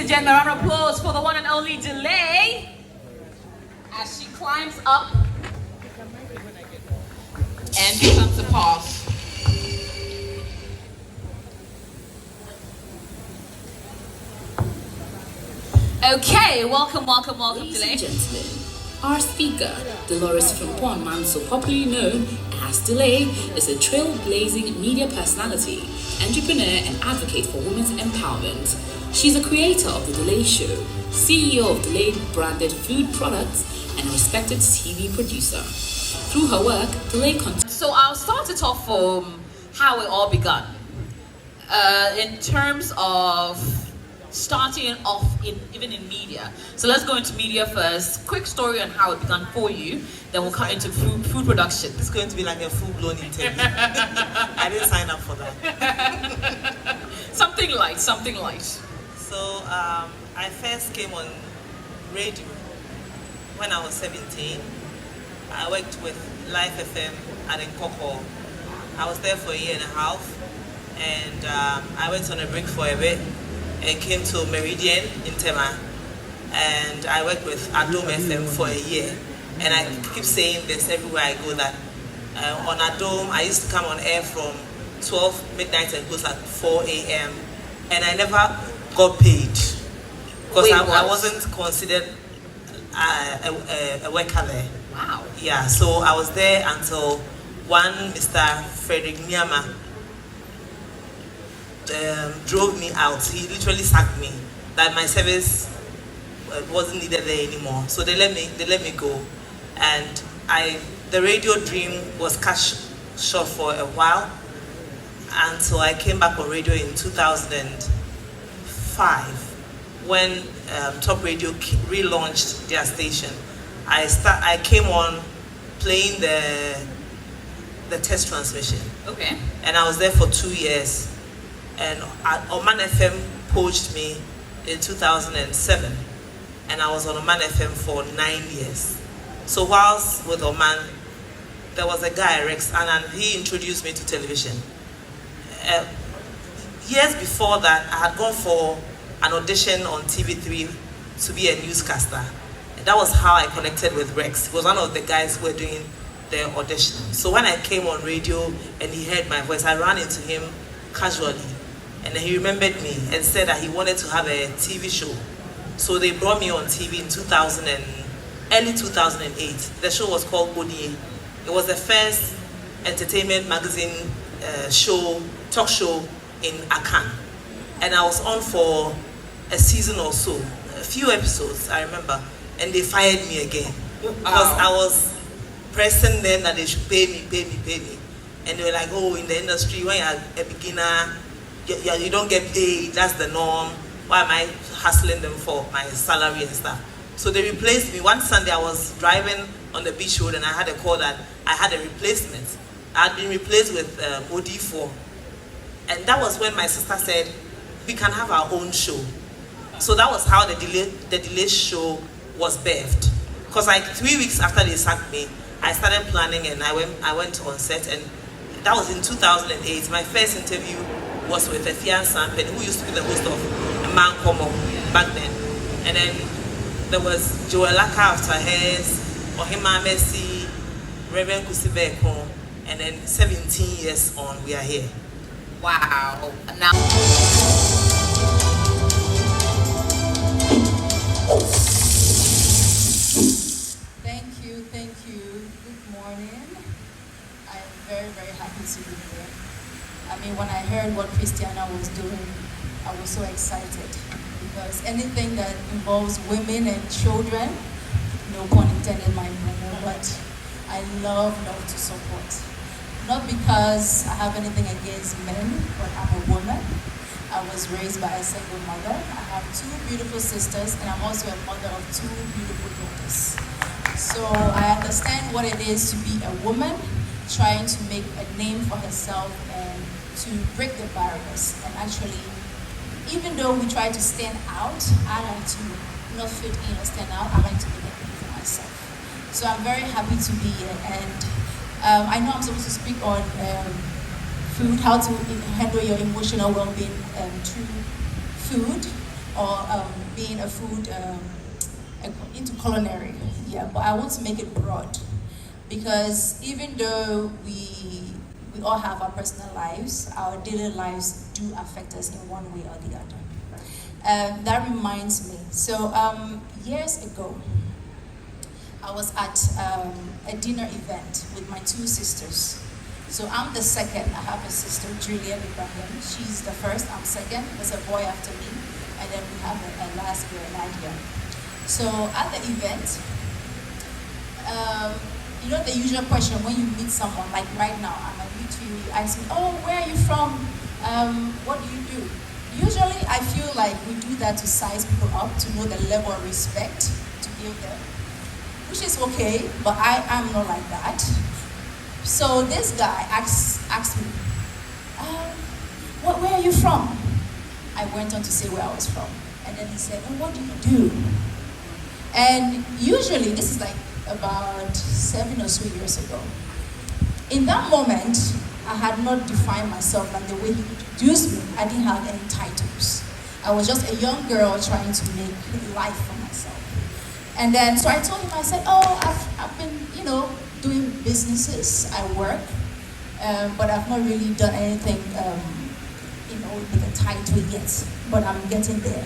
and gentlemen, a round of applause for the one and only Delay as she climbs up and becomes a pass. Okay, welcome, Ladies Delay. and gentlemen, our speaker, Dolores Frimpong Manso, popularly known as Delay, is a trailblazing media personality, entrepreneur, and advocate for women's empowerment. She's a creator of The Delay Show, CEO of Delay branded food products, and a respected TV producer. Through her work, Delay So I'll start it off from how it all began. In terms of starting off even in media. So let's go into media first. Quick story on how it began for you. Then we'll come into food production. This is going to be like a full-blown interview. I didn't sign up for that. Something light. So I first came on radio when I was 17. I worked with Life FM at Nkoko. I was there for a year and a half, and I went on a break for a bit and came to Meridian in Tema, and I worked with Adom FM for a year. And I keep saying this everywhere I go, that on Adom I used to come on air from 12 midnight and goes at 4 a.m. and I never got paid because I wasn't considered a worker there. Wow. Yeah, so I was there until one Mr. Nuamah drove me out. He literally sacked me, that my service wasn't needed there anymore. So they let me go, and the radio dream was cut short for a while until I came back on radio in 2005 when Top Radio relaunched their station. I came on playing the test transmission. Okay. And I was there for 2 years. And Oman FM poached me in 2007, and I was on Oman FM for 9 years. So whilst with Oman, there was a guy, Rex, and he introduced me to television. Years before that, I had gone for an audition on TV3 to be a newscaster. And that was how I connected with Rex. He was one of the guys who were doing the audition. So when I came on radio and he heard my voice, I ran into him casually. And then he remembered me and said that he wanted to have a TV show. So they brought me on TV in early 2008. The show was called Odie. It was the first entertainment magazine talk show in Accra. And I was on for a season or so, a few episodes, I remember. And they fired me again. Because I was pressing them that they should pay me. And they were like, oh, in the industry, when you're a beginner, you don't get paid, that's the norm. Why am I hustling them for my salary and stuff? So they replaced me. One Sunday I was driving on the beach road and I had a call that I had a replacement. I had been replaced with OD4. And that was when my sister said, we can have our own show. So that was how the delay show was birthed. Because like 3 weeks after they sacked me, I started planning and I went on set, and that was in 2008. My first interview was with Efian Sampen, who used to be the host of Man Como back then. And then there was Joelaka after hers, Ohima Messi, Reverend Kusibeko, and then 17 years on, we are here. Wow. Now. Thank you. Good morning. I'm very, very happy to be here. I mean, when I heard what Christiana was doing, I was so excited, because anything that involves women and children, no pun intended, my brother, but I love to support. Not because I have anything against men, but I'm a woman. I was raised by a single mother. I have 2 beautiful sisters, and I'm also a mother of 2 beautiful daughters. So I understand what it is to be a woman trying to make a name for herself and to break the barriers. And actually, even though we try to stand out, I like to not fit in or stand out. I like to make a name for myself. So I'm very happy to be here. And I know I'm supposed to speak on food, how to handle your emotional well-being through food. or being a food, into culinary. Yeah, but I want to make it broad. Because even though we all have our personal lives, our daily lives do affect us in one way or the other. That reminds me, so years ago, I was at a dinner event with my two sisters. So I'm the second. I have a sister, Julia Ibrahim. She's the first, I'm second. There's a boy after me. And then we have a last girl, Nadia. So at the event, you know the usual question when you meet someone, like right now, I might meet you, you ask me, oh, where are you from? What do you do? Usually I feel like we do that to size people up, to know the level of respect to give them, which is okay, but I'm not like that. So this guy asked me, where are you from? I went on to say where I was from. And then he said, oh, what do you do? And usually, this is like about 7 or so years ago. In that moment, I had not defined myself like the way he introduced me. I didn't have any titles. I was just a young girl trying to make life for myself. And then, so I told him, I said, oh, I've been, doing businesses. I work, but I've not really done anything, with a title yet, but I'm getting there.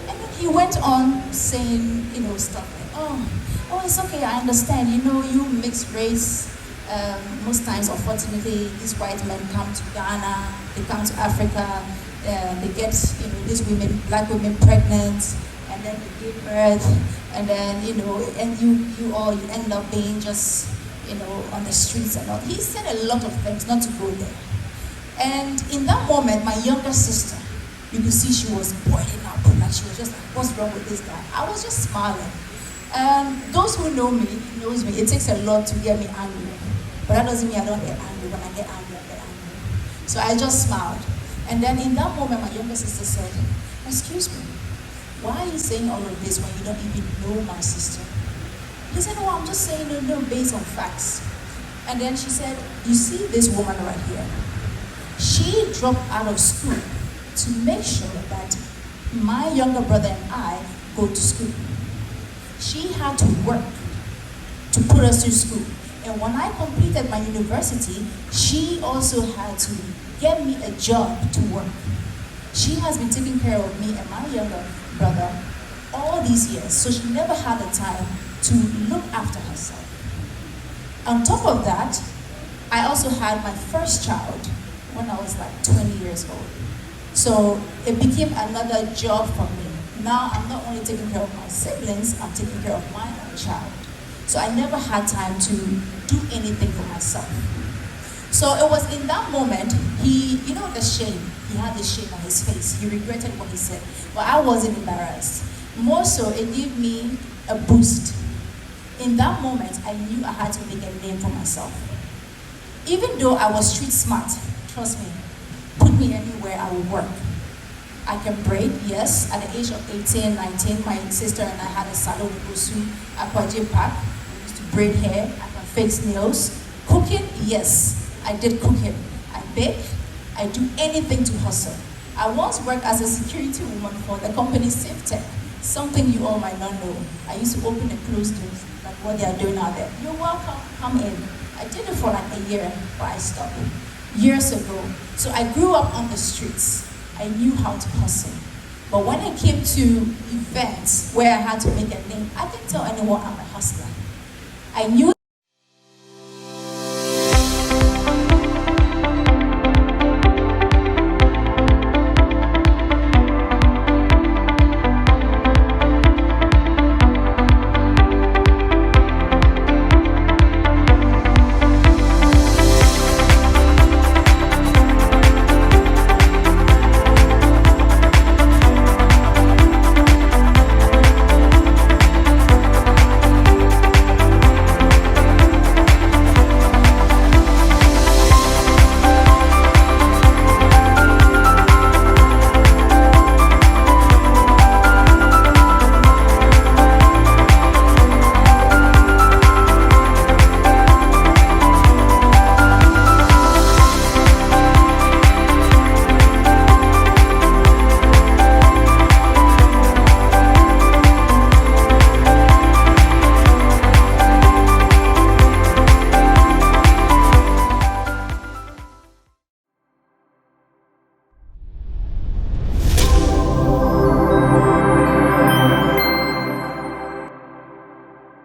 And then he went on saying, stuff like, oh, it's okay, I understand. You mixed race. Most times, unfortunately, these white men come to Ghana, they come to Africa, they get, these women, black women pregnant, and then they give birth, and then, and you end up being just, on the streets and all. He said a lot of things, not to go there. And in that moment, my younger sister, you could see she was boiling up, like she was just like, what's wrong with this guy? I was just smiling. Those who know me, knows me, it takes a lot to get me angry. But that doesn't mean I don't get angry. When I get angry, I get angry. So I just smiled. And then in that moment, my younger sister said, excuse me, why are you saying all of this when you don't even know my sister? He said, oh, I'm just saying no, based on facts. And then she said, you see this woman right here? She dropped out of school to make sure that my younger brother and I go to school. She had to work to put us through school. And when I completed my university, she also had to get me a job to work. She has been taking care of me and my younger brother all these years, so she never had the time to look after herself. On top of that, I also had my first child when I was like 20 years old. So it became another job for me. Now I'm not only taking care of my siblings, I'm taking care of my own child. So I never had time to do anything for myself. So it was in that moment, the shame, he had the shame on his face. He regretted what he said. But I wasn't embarrassed. More so, it gave me a boost. In that moment, I knew I had to make a name for myself. Even though I was street smart, trust me, put me anywhere, I will work. I can braid, yes. At the age of 18, 19, my sister and I had a salon in Osu, Aquaji Park. We used to braid hair, I can fix nails. Cooking, yes, I did cooking. I bake, I do anything to hustle. I once worked as a security woman for the company SafeTech, something you all might not know. I used to open and close doors, like what they are doing out there. You're welcome, come in. I did it for like a year, but I stopped years ago. So I grew up on the streets. I knew how to hustle. But when it came to events where I had to make a name, I didn't tell anyone I'm a hustler. I knew